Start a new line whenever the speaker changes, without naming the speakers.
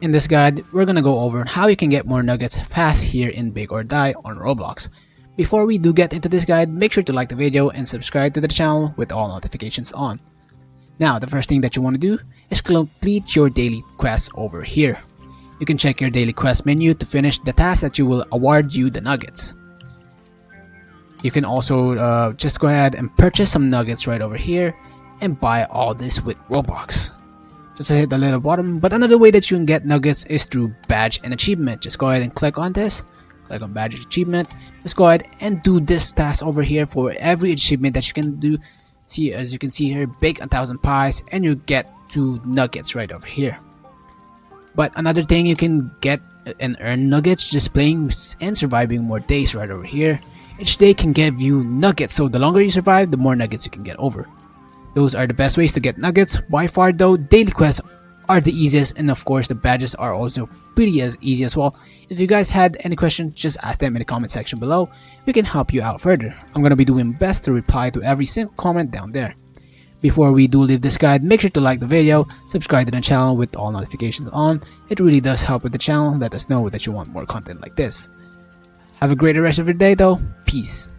In this guide, we're gonna go over how you can get more nuggets fast here in Big or Die on Roblox. Before we do get into this guide, make sure to like the video and subscribe to the channel with all notifications on. Now, the first thing that you want to do is complete your daily quests over here. You can check your daily quest menu to finish the task that will award you the nuggets. You can also just go ahead and purchase some nuggets right over here and buy all this with Robux. Just hit the little bottom. But another way that you can get nuggets is through badge and achievement. Just go ahead and click on this. Click on badge and achievement. Just go ahead and do this task over here for every achievement that you can do. See, as you can see here, bake 1,000 pies and you get 2 nuggets right over here. But another thing, you can get and earn nuggets just playing and surviving more days right over here. Each day can give you nuggets, so the longer you survive, the more nuggets you can get over. Those are the best ways to get nuggets. By far though, daily quests are the easiest, and of course the badges are also pretty as easy as well. If you guys had any questions, just ask them in the comment section below. We can help you out further. I'm gonna be doing best to reply to every single comment down there. Before we do leave this guide, make sure to like the video, subscribe to the channel with all notifications on. It really does help with the channel. Let us know that you want more content like this. Have a great rest of your day though. Peace.